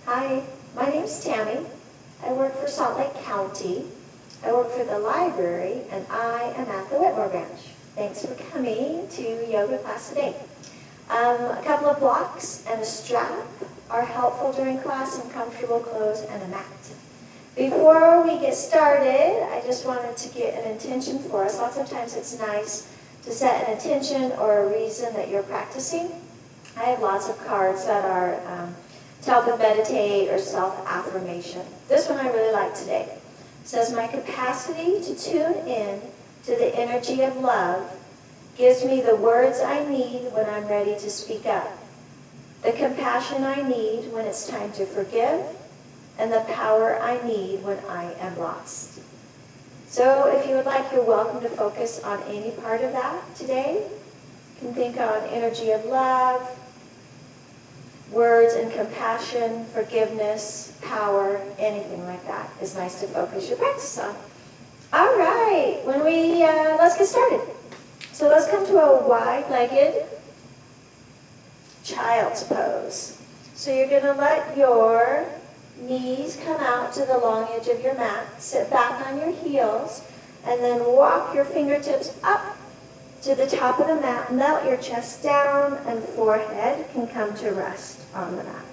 Hi, my name's Tammy. I work for Salt Lake County. I work for the library, and I am at the Whitmore branch. Thanks for coming to yoga class today. A couple of blocks and a strap are helpful during class, and comfortable clothes and a mat. Before we get started, I just wanted to get an intention for us. Lots of times it's nice to set an intention or a reason that you're practicing. I have lots of cards that are to help with meditate or self-affirmation. This one I really like today. It says, my capacity to tune in to the energy of love gives me the words I need when I'm ready to speak up, the compassion I need when it's time to forgive, and the power I need when I am lost. So if you would like, you're welcome to focus on any part of that today. You can think on energy of love, words and compassion, forgiveness, power, anything like that is nice to focus your practice on. All right, let's get started. So let's come to a wide-legged child's pose. So you're going to let your knees come out to the long edge of your mat, sit back on your heels, and then walk your fingertips up to the top of the mat, melt your chest down, and forehead can come to rest on the mat.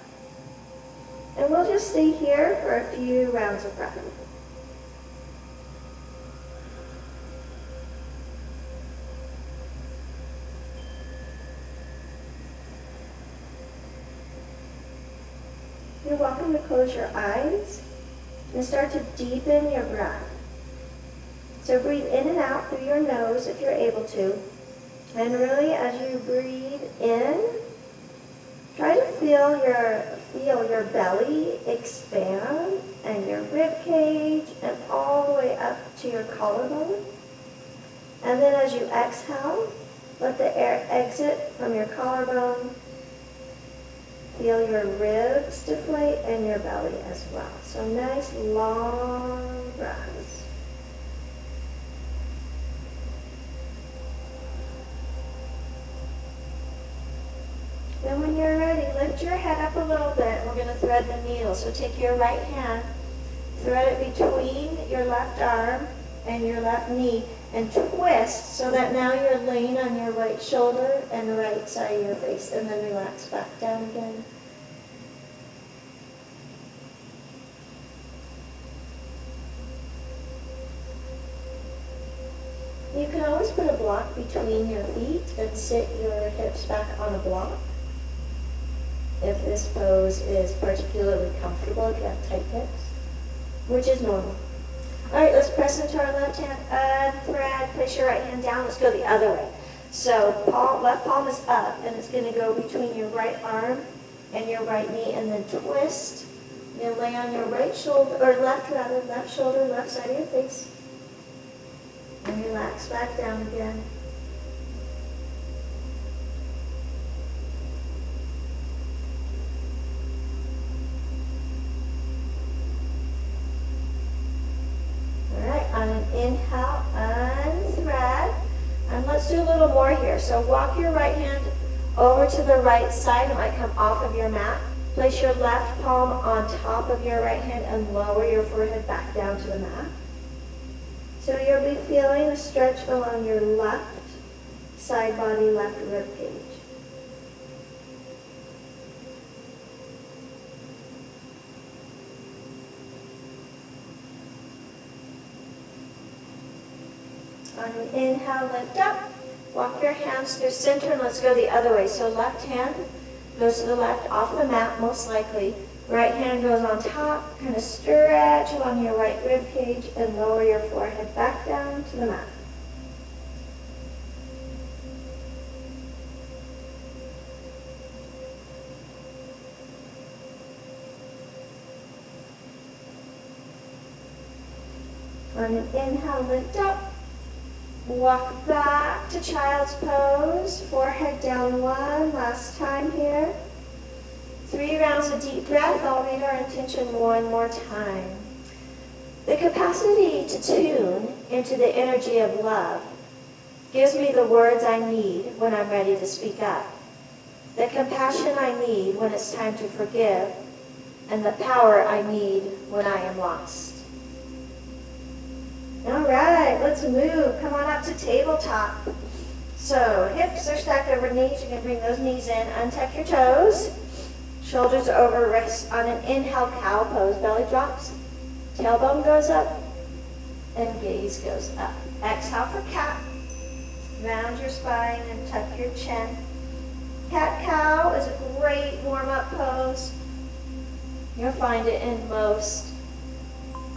And we'll just stay here for a few rounds of breath. You're welcome to close your eyes and start to deepen your breath. So breathe in and out through your nose if you're able to. And really, as you breathe in, try to feel your belly expand and your rib cage and all the way up to your collarbone. And then as you exhale, let the air exit from your collarbone. Feel your ribs deflate and your belly as well. So nice long breaths. Then when you're ready, lift your head up a little bit. We're going to thread the needle. So take your right hand, thread it between your left arm and your left knee, and twist so that now you're laying on your right shoulder and the right side of your face, and then relax back down again. You can always put a block between your feet and sit your hips back on a block if this pose is particularly comfortable, if you have tight hips, which is normal. All right, let's press into our left hand, unthread, place your right hand down. Let's go the other way. So left palm is up, and it's going to go between your right arm and your right knee, and then twist. Then lay on your right shoulder, or left shoulder, left side of your face. And relax back down again. All right, on an inhale, unthread. And let's do a little more here. So walk your right hand over to the right side. It might come off of your mat. Place your left palm on top of your right hand and lower your forehead back down to the mat. So you'll be feeling a stretch along your left side body, left rib cage. On an inhale, lift up. Walk your hands through center, and let's go the other way. So left hand goes to the left off the mat, most likely. Right hand goes on top, kind of stretch along your right rib cage and lower your forehead back down to the mat. On an inhale, lift up. Walk back to child's pose, forehead down one last time here. 3 rounds of deep breath. I'll read our intention one more time. The capacity to tune into the energy of love gives me the words I need when I'm ready to speak up, the compassion I need when it's time to forgive, and the power I need when I am lost. All right, let's move. Come on up to tabletop. So hips are stacked over knees. You can bring those knees in. Untuck your toes. Shoulders over wrists. On an inhale, cow pose. Belly drops. Tailbone goes up. And gaze goes up. Exhale for cat. Round your spine and tuck your chin. Cat-cow is a great warm-up pose. You'll find it in most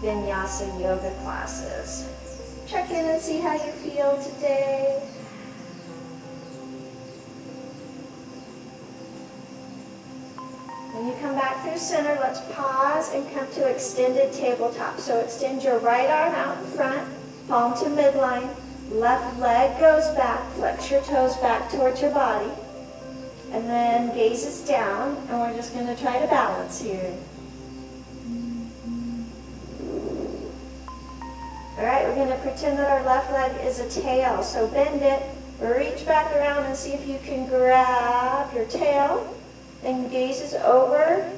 vinyasa yoga classes. Check in and see how you feel today. When you come back through center, let's pause and come to extended tabletop. So extend your right arm out in front, palm to midline. Left leg goes back, flex your toes back towards your body. And then gazes down, and we're just going to try to balance here. All right, we're going to pretend that our left leg is a tail. So bend it, reach back around and see if you can grab your tail. And gazes over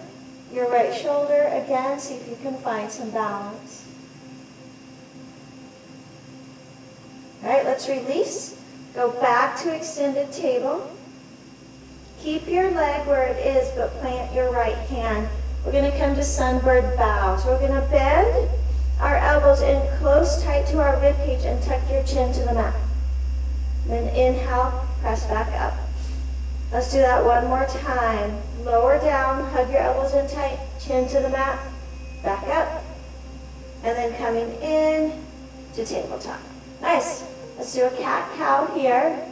your right shoulder. Again, see if you can find some balance. All right, let's release. Go back to extended table. Keep your leg where it is, but plant your right hand. We're going to come to sunbird bow. So we're going to bend our elbows in close, tight to our rib cage and tuck your chin to the mat. Then inhale, press back up. Let's do that one more time. Lower down, hug your elbows in tight, chin to the mat, back up. And then coming in to tabletop. Nice. Let's do a cat-cow here.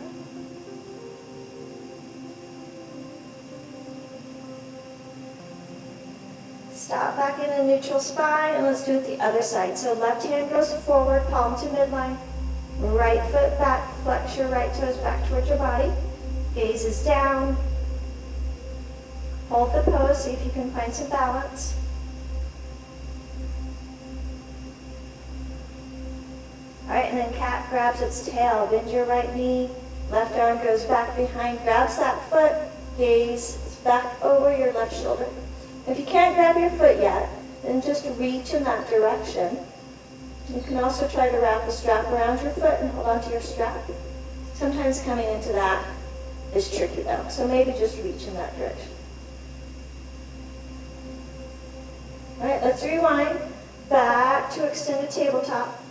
Stop back in a neutral spine, and let's do it the other side. So left hand goes forward, palm to midline. Right foot back, flex your right toes back towards your body. Gaze is down. Hold the pose, see if you can find some balance. All right, and then cat grabs its tail. Bend your right knee. Left arm goes back behind, grabs that foot. Gaze is back over your left shoulder. If you can't grab your foot yet, then just reach in that direction. You can also try to wrap a strap around your foot and hold onto your strap. Sometimes coming into that is tricky though, so maybe just reach in that direction. All right, let's rewind back to extended tabletop.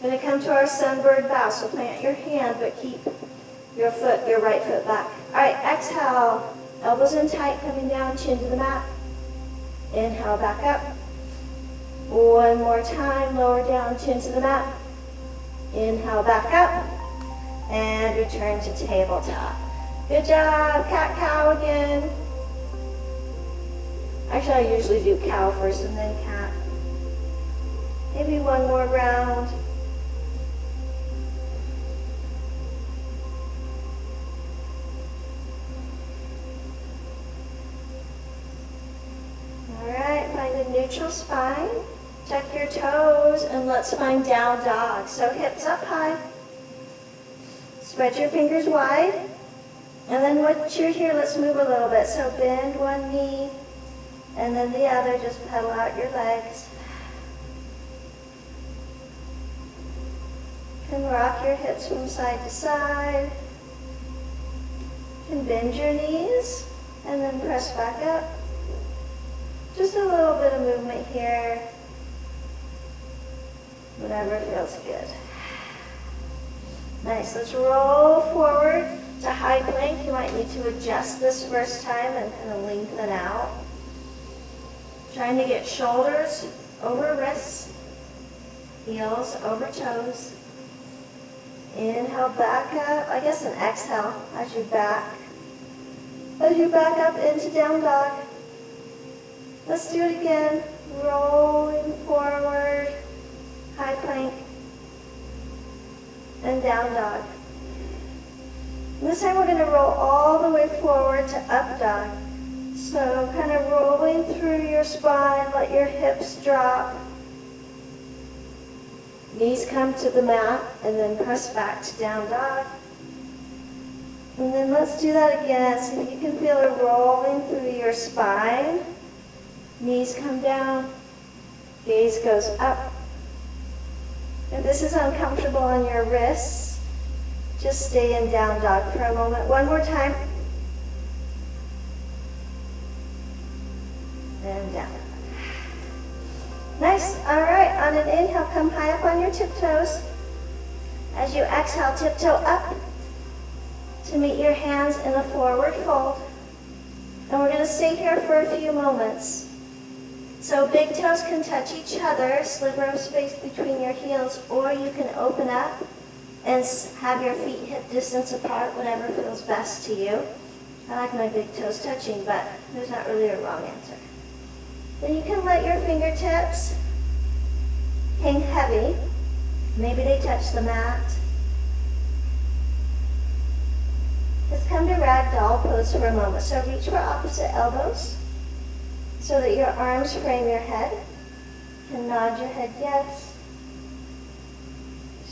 We're going to come to our sunbird bow, so plant your hand, but keep your right foot back. All right, exhale, elbows in tight, coming down, chin to the mat. Inhale, back up. One more time, lower down, chin to the mat. Inhale, back up. And return to tabletop. Good job, cat-cow again. Actually, I usually do cow first and then cat. Maybe one more round. All right, find a neutral spine. Tuck your toes and let's find down dog. So hips up high. Spread your fingers wide. And then once you're here, let's move a little bit. So bend one knee and then the other. Just pedal out your legs. You can rock your hips from side to side. You can bend your knees and then press back up. Just a little bit of movement here. Whatever feels good. Nice. Let's roll forward to high plank. You might need to adjust this first time and kind of lengthen out. Trying to get shoulders over wrists, heels over toes. Inhale, back up. I guess an exhale as you back up into down dog. Let's do it again. Rolling forward, high plank, and down dog. And this time we're going to roll all the way forward to up dog. So kind of rolling through your spine, let your hips drop. Knees come to the mat, and then press back to down dog. And then let's do that again. So you can feel it rolling through your spine. Knees come down, gaze goes up. If this is uncomfortable on your wrists, just stay in down dog for a moment. One more time. And down. Nice. All right. On an inhale, come high up on your tiptoes. As you exhale, tiptoe up to meet your hands in a forward fold. And we're going to stay here for a few moments. So big toes can touch each other, sliver of space between your heels, or you can open up and have your feet hip distance apart, whatever feels best to you. I like my big toes touching, but there's not really a wrong answer. Then you can let your fingertips hang heavy. Maybe they touch the mat. Let's come to ragdoll pose for a moment. So reach for opposite elbows so that your arms frame your head. You can nod your head yes.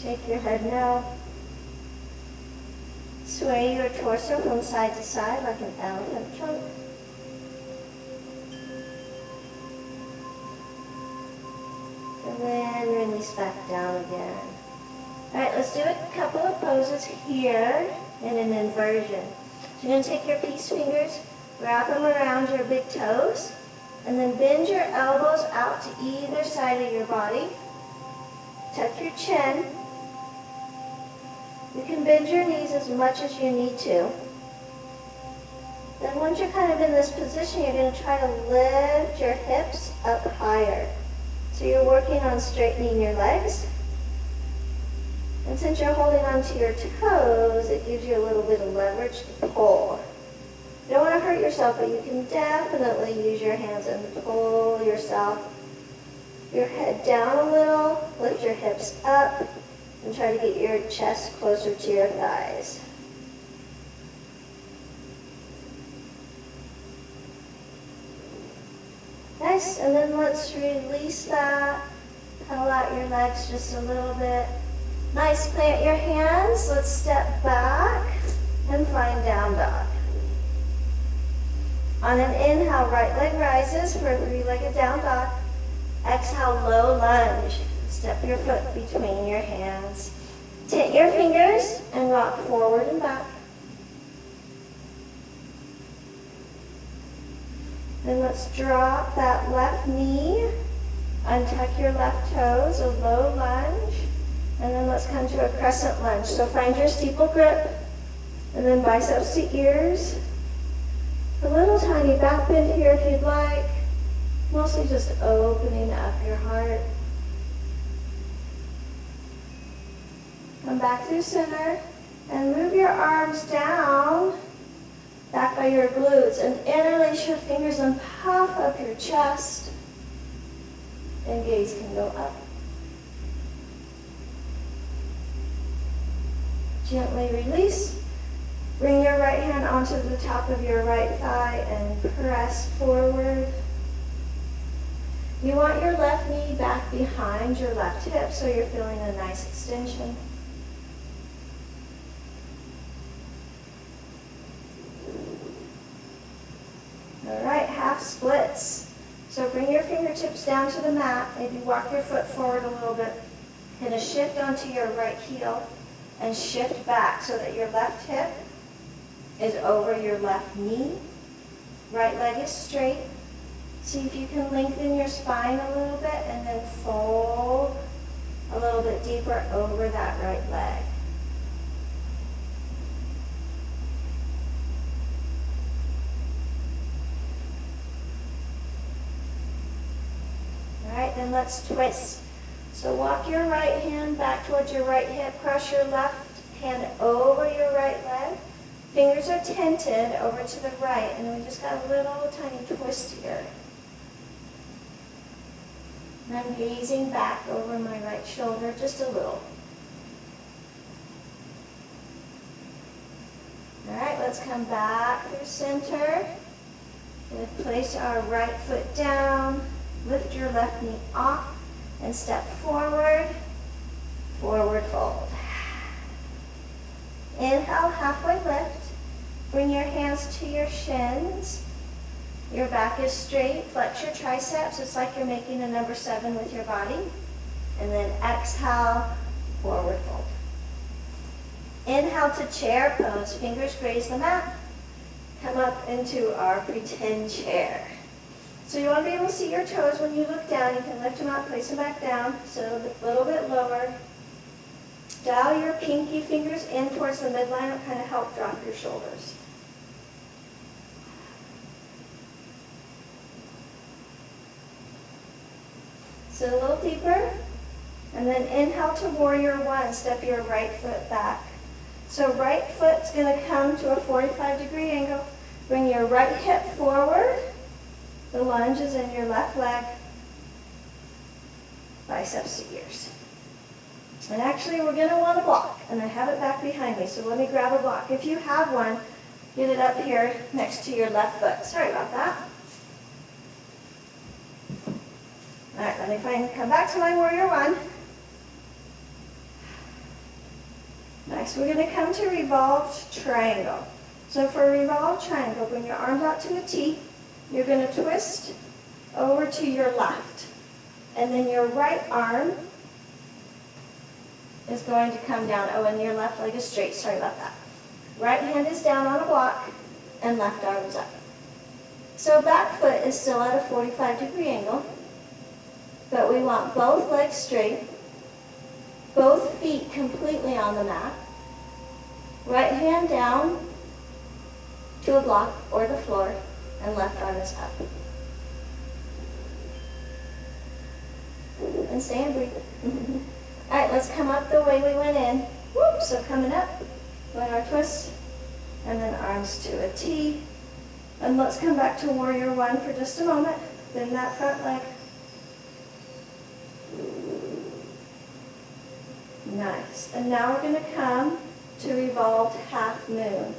Shake your head no. Sway your torso from side to side like an elephant trunk. And then release back down again. All right, let's do a couple of poses here in an inversion. So you're going to take your peace fingers, wrap them around your big toes, and then bend your elbows out to either side of your body. Tuck your chin. You can bend your knees as much as you need to. Then once you're kind of in this position, you're going to try to lift your hips up higher. So you're working on straightening your legs. And since you're holding onto your toes, it gives you a little bit of leverage to pull. You don't want to hurt yourself, but you can definitely use your hands and pull yourself. Your head down a little, lift your hips up, and try to get your chest closer to your thighs. Nice, and then let's release that. Pedal out your legs just a little bit. Nice, plant your hands. Let's step back and find down dog. On an inhale, right leg rises for a three-legged down dog. Exhale, low lunge. Step your foot between your hands. Tint your fingers and rock forward and back. Then let's drop that left knee. Untuck your left toes, a low lunge. And then let's come to a crescent lunge. So find your steeple grip. And then biceps to ears. A little tiny back bend here if you'd like. Mostly just opening up your heart. Come back through center and move your arms down, back by your glutes, and interlace your fingers and puff up your chest. And gaze can go up. Gently release. Bring your right hand onto the top of your right thigh and press forward. You want your left knee back behind your left hip so you're feeling a nice extension. All right, half splits. So bring your fingertips down to the mat. Maybe walk your foot forward a little bit. Going to shift onto your right heel and shift back so that your left hip is over your left knee. Right leg is straight. See if you can lengthen your spine a little bit and then fold a little bit deeper over that right leg. All right, then let's twist. So walk your right hand back towards your right hip, cross your left hand over your right leg. Fingers are tented over to the right, and we just got a little tiny twist here. And I'm gazing back over my right shoulder just a little. All right, let's come back through center. We'll place our right foot down, lift your left knee off, and step forward, forward fold. Inhale, halfway lift. Bring your hands to your shins. Your back is straight. Flex your triceps. It's like you're making a number 7 with your body. And then exhale, forward fold. Inhale to chair pose. Fingers graze the mat. Come up into our pretend chair. So you want to be able to see your toes when you look down. You can lift them up, place them back down. So a little bit lower. Dial your pinky fingers in towards the midline. It'll kind of help drop your shoulders. So a little deeper. And then inhale to warrior 1. Step your right foot back. So right foot's going to come to a 45-degree angle. Bring your right hip forward. The lunge is in your left leg. Biceps to ears. And actually, we're going to want a block. And I have it back behind me, so let me grab a block. If you have one, get it up here next to your left foot. Sorry about that. All right, let me come back to my warrior 1. Next, we're going to come to revolved triangle. So for a revolved triangle, bring your arms out to a T. You're going to twist over to your left. And then your right arm is going to come down. Oh, and your left leg is straight. Sorry about that. Right hand is down on a block, and left arm is up. So back foot is still at a 45-degree angle, but we want both legs straight, both feet completely on the mat. Right hand down to a block or the floor, and left arm is up. And stay and breathe. All right, let's come up the way we went in. Whoop, so coming up, doing our twist, and then arms to a T. And let's come back to warrior 1 for just a moment. Bend that front leg. Nice. And now we're going to come to revolved half moon.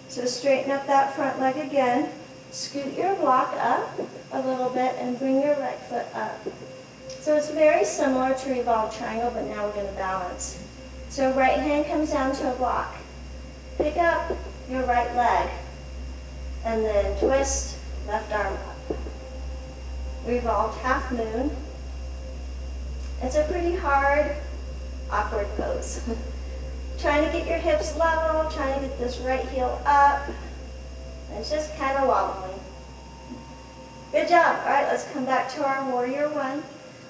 So straighten up that front leg again. Scoot your block up a little bit and bring your right foot up. So it's very similar to revolved triangle, but now we're going to balance. So right hand comes down to a block. Pick up your right leg and then twist, left arm up. Revolved half moon. It's a pretty hard, awkward pose. Trying to get your hips level, trying to get this right heel up. It's just kind of wobbling. Good job. All right, let's come back to our warrior 1.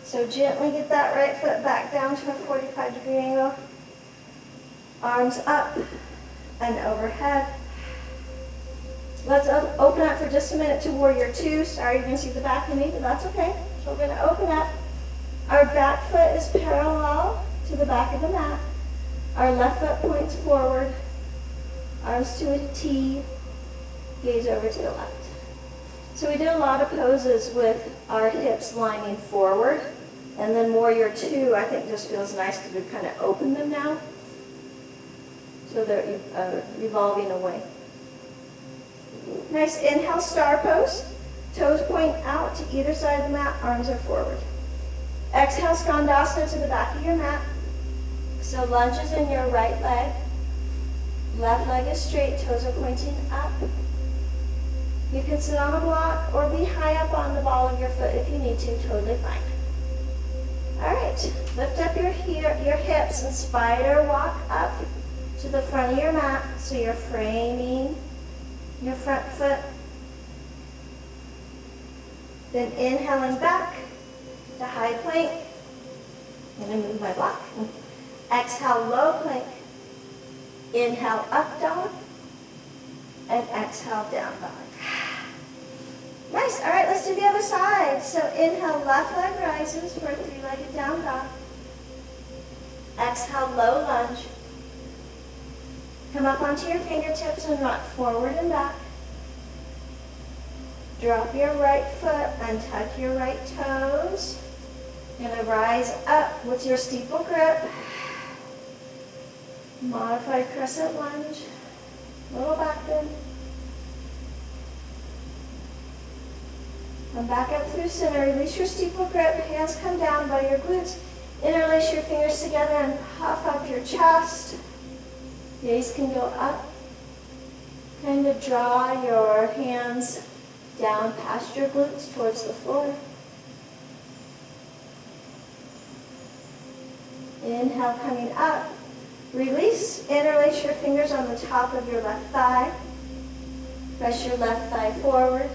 So gently get that right foot back down to a 45-degree angle. Arms up and overhead. Let's open up for just a minute to warrior 2. Sorry, you're going to see the back of me, but that's okay. So we're going to open up. Our back foot is parallel to the back of the mat. Our left foot points forward. Arms to a T. Gaze over to the left. So we did a lot of poses with our hips lining forward. And then warrior 2, I think, just feels nice because we've kind of opened them now. So they're revolving away. Nice inhale, star pose. Toes point out to either side of the mat. Arms are forward. Exhale, Skandasana to the back of your mat. So lunges in your right leg. Left leg is straight. Toes are pointing up. You can sit on a block or be high up on the ball of your foot if you need to. Totally fine. All right. Lift up your hips and spider walk up to the front of your mat. So you're framing your front foot. Then inhaling back to high plank. I'm going to move my block. Exhale, low plank. Inhale, up dog. And exhale, down dog. Nice. All right, let's do the other side. So inhale, left leg rises for a 3-legged down dog. Exhale, low lunge. Come up onto your fingertips and rock forward and back. Drop your right foot and tuck your right toes. You're going to rise up with your steeple grip. Modified crescent lunge. Little back bend. Come back up through center. Release your steeple grip. Hands come down by your glutes. Interlace your fingers together and puff up your chest. Gaze can go up. Kind of draw your hands Down past your glutes towards the floor. Inhale, coming up. Release, interlace your fingers on the top of your left thigh. Press your left thigh forward.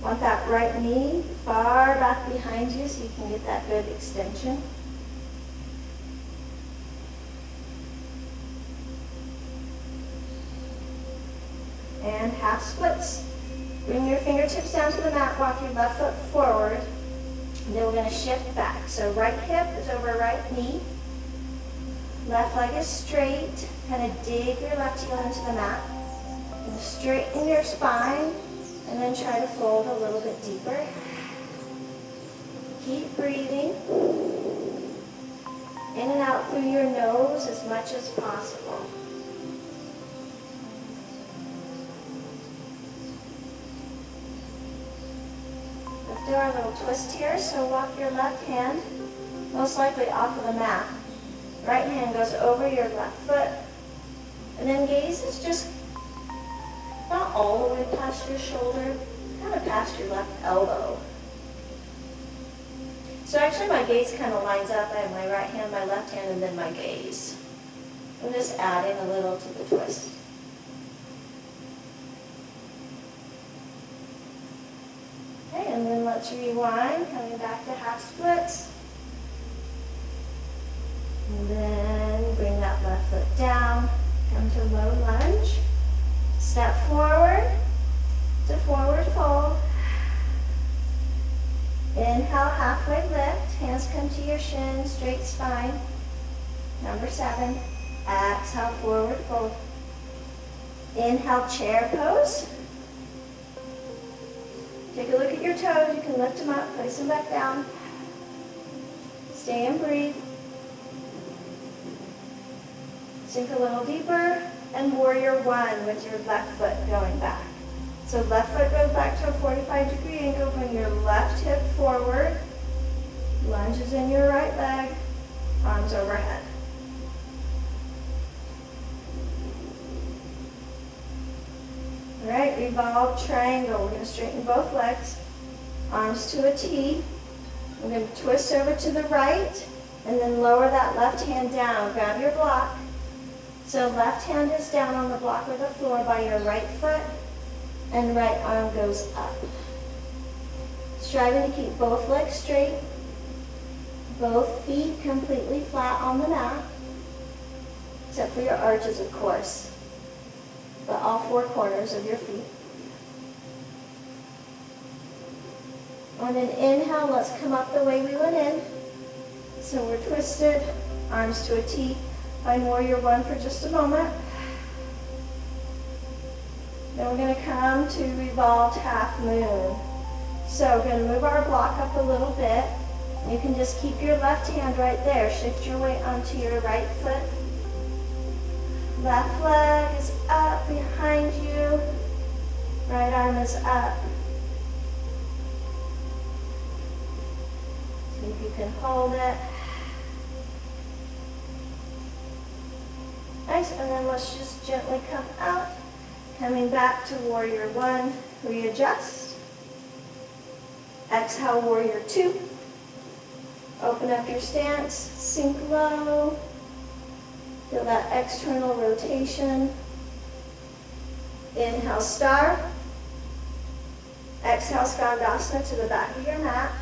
Want that right knee far back behind you so you can get that good extension. And half splits. Bring your fingertips down to the mat, walk your left foot forward. And then we're going to shift back. So right hip is over right knee. Left leg is straight. Kind of dig your left heel into the mat. And straighten your spine. And then try to fold a little bit deeper. Keep breathing. In and out through your nose as much as possible. Let's do our little twist here. So walk your left hand, most likely off of the mat. Right hand goes over your left foot. And then gaze is just not all the way past your shoulder, kind of past your left elbow. So actually my gaze kind of lines up. I have my right hand, my left hand, and then my gaze. I'm just adding a little to the twist. Okay, and then let's rewind, coming back to half splits. And then bring that left foot down, come to low lunge. Step forward to forward fold. Inhale, halfway lift. Hands come to your shin, straight spine. Number 7. Exhale, forward fold. Inhale, chair pose. Take a look at your toes. You can lift them up, place them back down. Stay and breathe. Sink a little deeper. And warrior 1 with your left foot going back. So left foot goes back to a 45-degree angle. Bring your left hip forward. Lunges in your right leg. Arms overhead. All right, revolve triangle. We're going to straighten both legs. Arms to a T. We're going to twist over to the right and then lower that left hand down. Grab your block. So left hand is down on the block or the floor by your right foot, and right arm goes up. Striving to keep both legs straight, both feet completely flat on the mat, except for your arches, of course, but all 4 corners of your feet. On an inhale, let's come up the way we went in. So we're twisted, arms to a T. Find warrior 1 for just a moment. Then we're going to come to revolved half moon. So we're going to move our block up a little bit. You can just keep your left hand right there. Shift your weight onto your right foot. Left leg is up behind you. Right arm is up. See if you can hold it. Nice, and then let's just gently come out. Coming back to warrior 1, readjust. Exhale, warrior 2. Open up your stance, sink low. Feel that external rotation. Inhale, star. Exhale, skandasana to the back of your mat.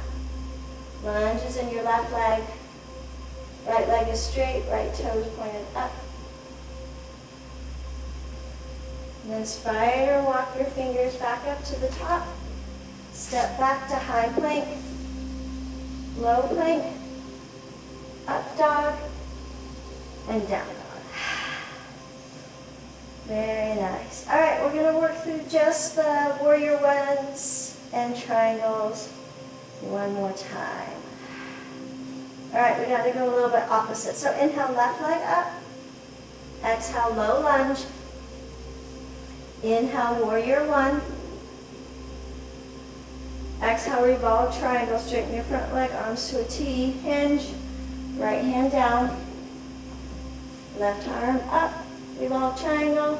Lunges in your left leg. Right leg is straight, right toes pointed up. And then spider walk your fingers back up to the top. Step back to high plank, low plank, up dog, and down dog. Very nice. All right, we're going to work through just the warrior 1s and triangles one more time. All right, we got to go a little bit opposite. So inhale, left leg up. Exhale, low lunge. Inhale, warrior 1. Exhale, revolve triangle. Straighten your front leg, arms to a T. Hinge. Right hand down. Left arm up. Revolve triangle.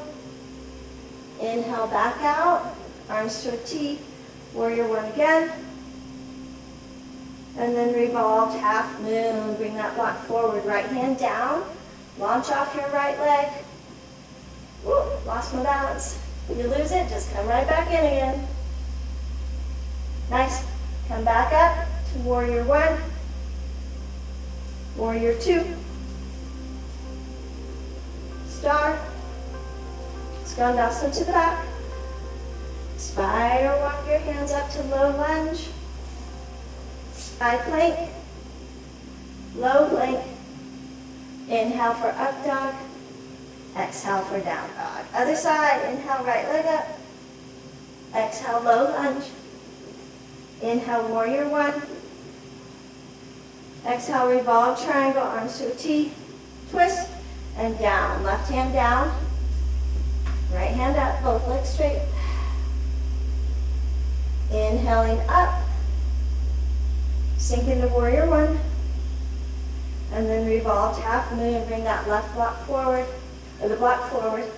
Inhale, back out. Arms to a T. Warrior one again. And then revolved, half moon. Bring that block forward. Right hand down. Launch off your right leg. Woo, lost my balance. If you lose it, just come right back in again. Nice. Come back up to warrior one. Warrior two. Star. Skandasana to the back. Spider walk your hands up to low lunge. High plank. Low plank. Inhale for up dog. Exhale for down dog. Other side. Inhale right leg up. Exhale low lunge. Inhale warrior one. Exhale revolve triangle, arms to a T. Twist and down. Left hand down. Right hand up. Both legs straight. Inhaling up. Sink into warrior one. And then revolve half moon. Bring that left block forward. Or the block forward.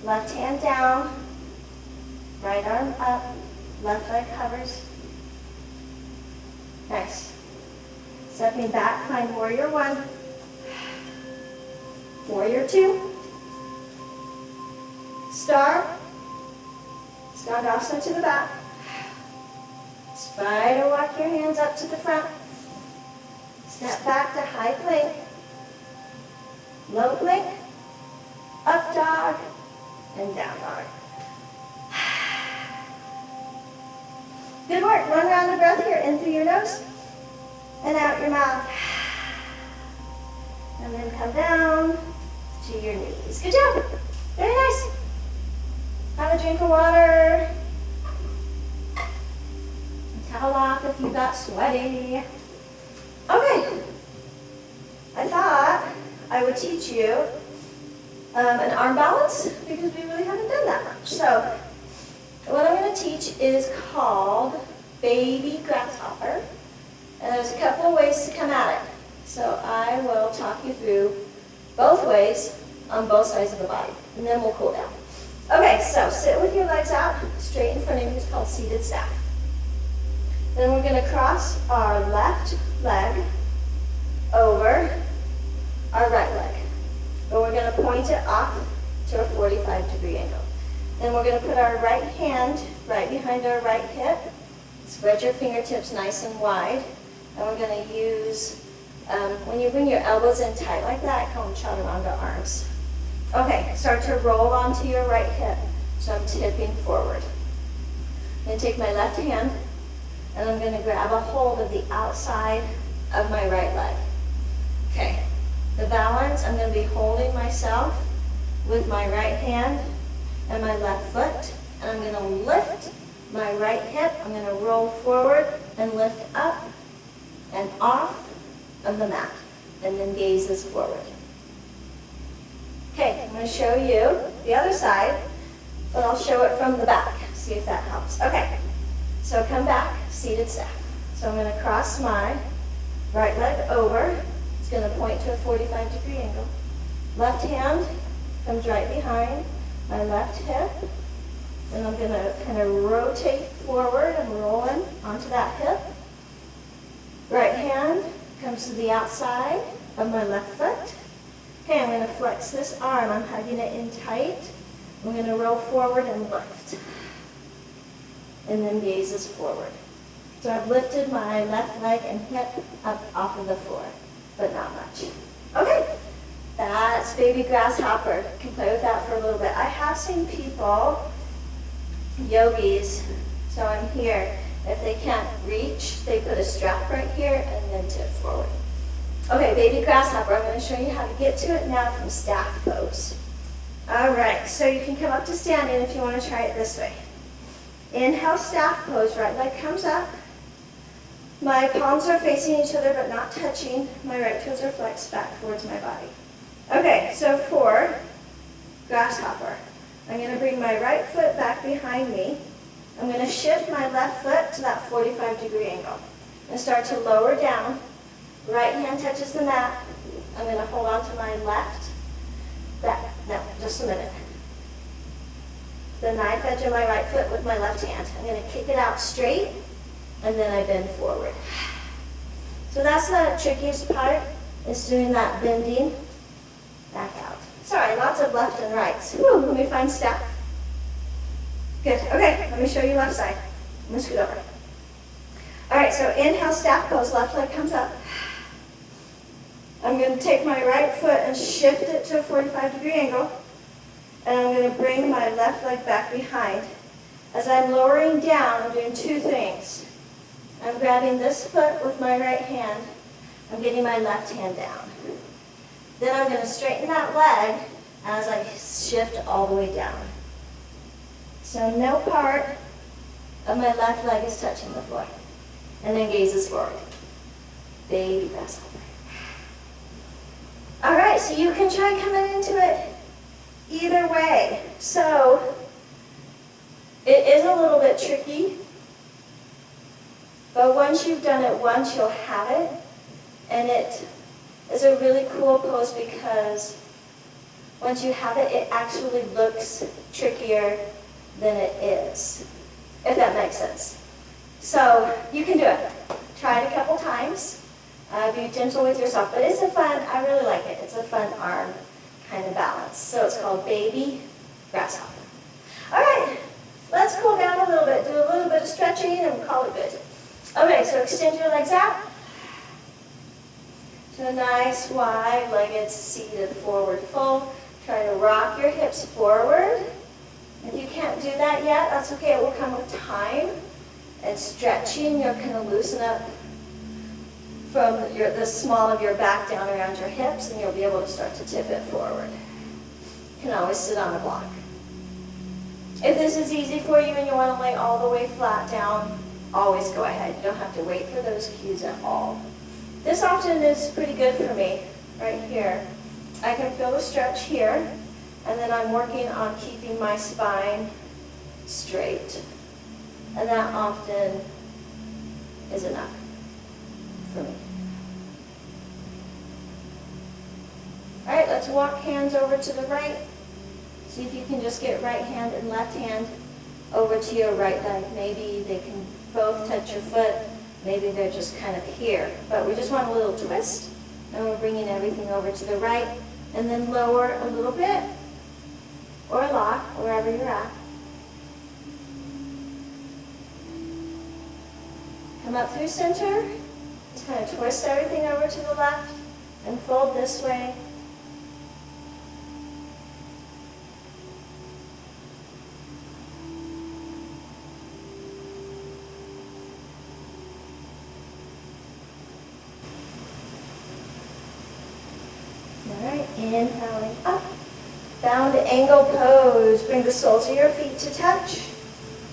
Left hand down. Right arm up. Left leg hovers. Nice. Stepping back, find warrior one. Warrior two. Star. Skandasana to the back. Spider walk your hands up to the front. Step back to high plank. Low plank. Up dog. And down dog. Good work. One round of breath here. In through your nose. And out your mouth. And then come down to your knees. Good job. Very nice. Have a drink of water. Towel off if you got sweaty. Okay. I thought I would teach you an arm balance because we really haven't done that much. So what I'm going to teach is called baby grasshopper. And there's a couple of ways to come at it. So I will talk you through both ways on both sides of the body. And then we'll cool down. Okay, so sit with your legs out straight in front of you. It's called seated staff. Then we're going to cross our left leg over our right leg. But we're going to point it off to a 45-degree angle. Then we're going to put our right hand right behind our right hip. Spread your fingertips nice and wide. And we're going to use, when you bring your elbows in tight like that, I call them chaturanga arms. Okay, start to roll onto your right hip. So I'm tipping forward. I'm going to take my left hand, and I'm going to grab a hold of the outside of my right leg. Okay, the balance, I'm going to be holding myself with my right hand and my left foot, and I'm going to lift my right hip. I'm going to roll forward and lift up and off of the mat, and then gazes forward. Okay, I'm going to show you the other side, but I'll show it from the back. See if that helps. Okay, so come back, seated staff. So I'm going to cross my right leg over. It's going to point to a 45-degree angle. Left hand comes right behind my left hip. And I'm going to kind of rotate forward and rolling onto that hip. Right hand comes to the outside of my left foot. Okay, I'm going to flex this arm. I'm hugging it in tight. I'm going to roll forward and lift. And then gazes forward. So I've lifted my left leg and hip up off of the floor, but not much. Okay, that's baby grasshopper. You can play with that for a little bit. I have seen people, yogis, so I'm here. If they can't reach, they put a strap right here and then tip forward. Okay, baby grasshopper. I'm going to show you how to get to it now from staff pose. All right, so you can come up to standing if you want to try it this way. Inhale, staff pose. Right leg comes up. My palms are facing each other but not touching. My right toes are flexed back towards my body. Okay, so for grasshopper, I'm going to bring my right foot back behind me. I'm going to shift my left foot to that 45-degree angle. And start to lower down. Right hand touches the mat. I'm going to hold on to my left. No, just a minute. the knife edge of my right foot with my left hand. I'm going to kick it out straight, and then I bend forward. So that's the trickiest part, is doing that bending back out. Sorry, lots of left and rights. Whew, let me find staff. Good. Okay, let me show you left side. I'm going to scoot over. All right, so inhale, staff pose. Left leg comes up. I'm going to take my right foot and shift it to a 45-degree angle. And I'm going to bring my left leg back behind. As I'm lowering down, I'm doing two things. I'm grabbing this foot with my right hand. I'm getting my left hand down. Then I'm going to straighten that leg as I shift all the way down. So no part of my left leg is touching the floor. And then gazes forward. Baby grasshopper. All right, so you can try coming into it either way. So it is a little bit tricky, but once you've done it once, you'll have it. And it is a really cool pose because once you have it, it actually looks trickier than it is, if that makes sense. So you can do it. Try it a couple times. Be gentle with yourself. But it's a fun, I really like it. It's a fun arm kind of balance. So it's called baby grasshopper. All right, let's cool down a little bit. Do a little bit of stretching and we'll call it good. Okay, so extend your legs out to a nice wide legged seated forward fold. Try to rock your hips forward. If you can't do that yet, that's okay. It will come with time and stretching. You're going to loosen up from the small of your back down around your hips, and you'll be able to start to tip it forward. You can always sit on a block. If this is easy for you and you want to lay all the way flat down, always go ahead. You don't have to wait for those cues at all. This often is pretty good for me, right here. I can feel the stretch here, and then I'm working on keeping my spine straight. And that often is enough for me. All right, let's walk hands over to the right. See if you can just get right hand and left hand over to your right leg. Maybe they can both touch your foot. Maybe they're just kind of here. But we just want a little twist. And we're bringing everything over to the right. And then lower a little bit. Or lock, wherever you're at. Come up through center. Just kind of twist everything over to the left. And fold this way. Inhaling up, down to angle pose. Bring the soles of your feet to touch.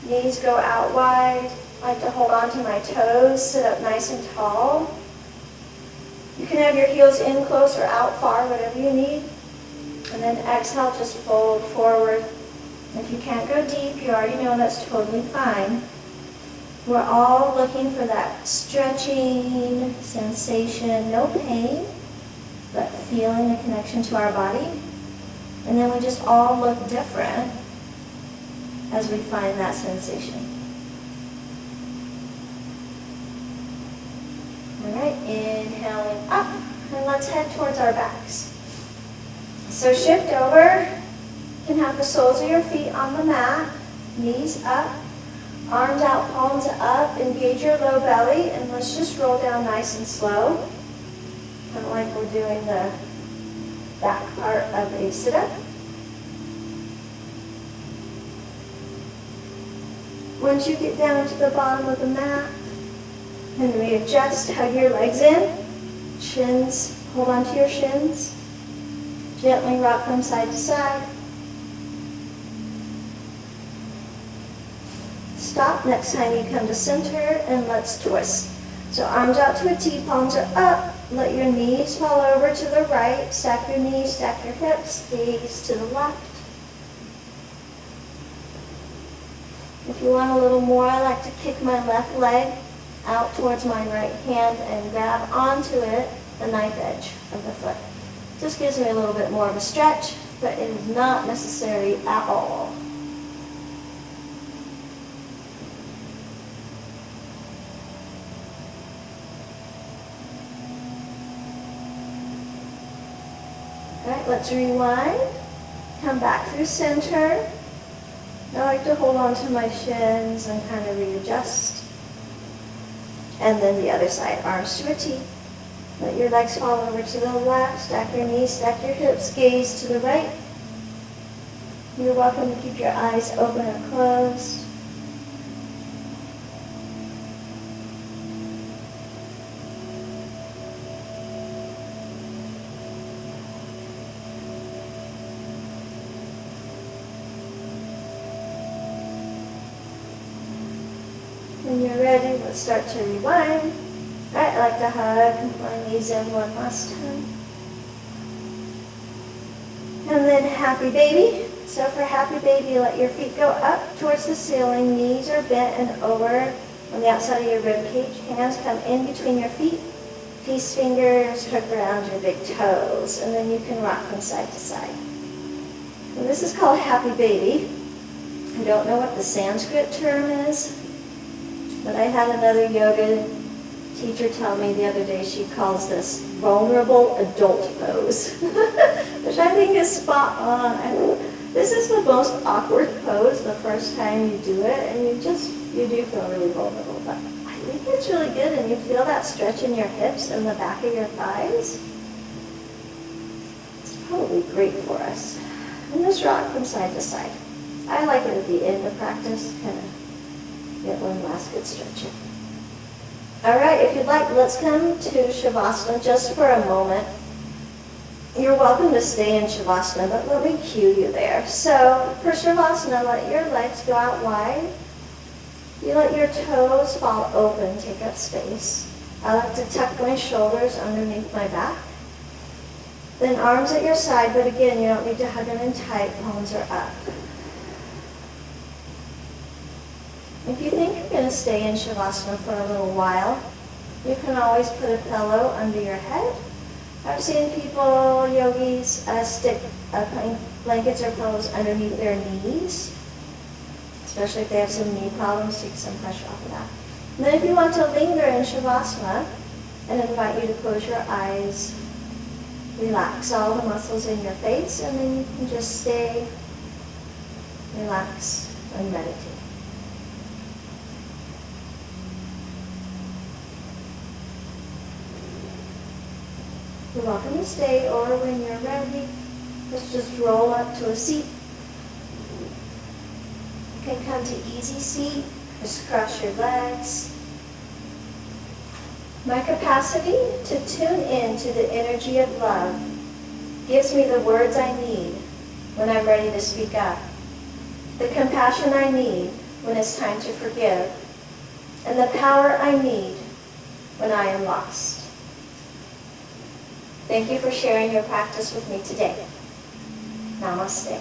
Knees go out wide. I like to hold on to my toes, sit up nice and tall. You can have your heels in close or out far, whatever you need. And then exhale, just fold forward. If you can't go deep, you already know that's totally fine. We're all looking for that stretching sensation, no pain, but feeling a connection to our body. And then we just all look different as we find that sensation. All right, inhaling up, and let's head towards our backs. So shift over. You can have the soles of your feet on the mat, knees up, arms out, palms up, engage your low belly, and let's just roll down nice and slow. Kind of like we're doing the back part of a sit-up. Once you get down to the bottom of the mat, and readjust, hug your legs in, shins, hold onto your shins, gently rock them side to side. Stop next time you come to center, and let's twist. So arms out to a T, palms are up. Let your knees fall over to the right. Stack your knees, stack your hips, gaze to the left. If you want a little more, I like to kick my left leg out towards my right hand and grab onto it, the knife edge of the foot. Just gives me a little bit more of a stretch, but it is not necessary at all. All right, let's rewind. Come back through center. I like to hold on to my shins and kind of readjust. And then the other side, arms to a T. Let your legs fall over to the left, stack your knees, stack your hips, gaze to the right. You're welcome to keep your eyes open or closed. When you're ready, let's start to rewind. All right, I like to hug my knees in one last time. And then happy baby. So for happy baby, let your feet go up towards the ceiling. Knees are bent and over on the outside of your rib cage. Hands come in between your feet. Peace fingers hook around your big toes. And then you can rock from side to side. And this is called happy baby. I don't know what the Sanskrit term is, but I had another yoga teacher tell me the other day she calls this vulnerable adult pose, which I think is spot on. This is the most awkward pose the first time you do it, and you do feel really vulnerable. But I think it's really good, and you feel that stretch in your hips and the back of your thighs. It's probably great for us. And just rock from side to side. I like it at the end of practice, kind of get one last good stretch in. All right, if you'd like, let's come to Shavasana just for a moment. You're welcome to stay in Shavasana, but let me cue you there. So for Shavasana, let your legs go out wide. You let your toes fall open, take up space. I like to tuck my shoulders underneath my back. Then arms at your side, but again, you don't need to hug them in tight, palms are up. If you think you're going to stay in Shavasana for a little while, you can always put a pillow under your head. I've seen people, yogis, stick blankets or pillows underneath their knees, especially if they have some knee problems, take some pressure off of that. And then if you want to linger in Shavasana, I invite you to close your eyes, relax all the muscles in your face, and then you can just stay, relax, and meditate. You're welcome to stay, or when you're ready, let's just roll up to a seat. You can come to easy seat, just cross your legs. My capacity to tune in to the energy of love gives me the words I need when I'm ready to speak up, the compassion I need when it's time to forgive, and the power I need when I am lost. Thank you for sharing your practice with me today. Namaste.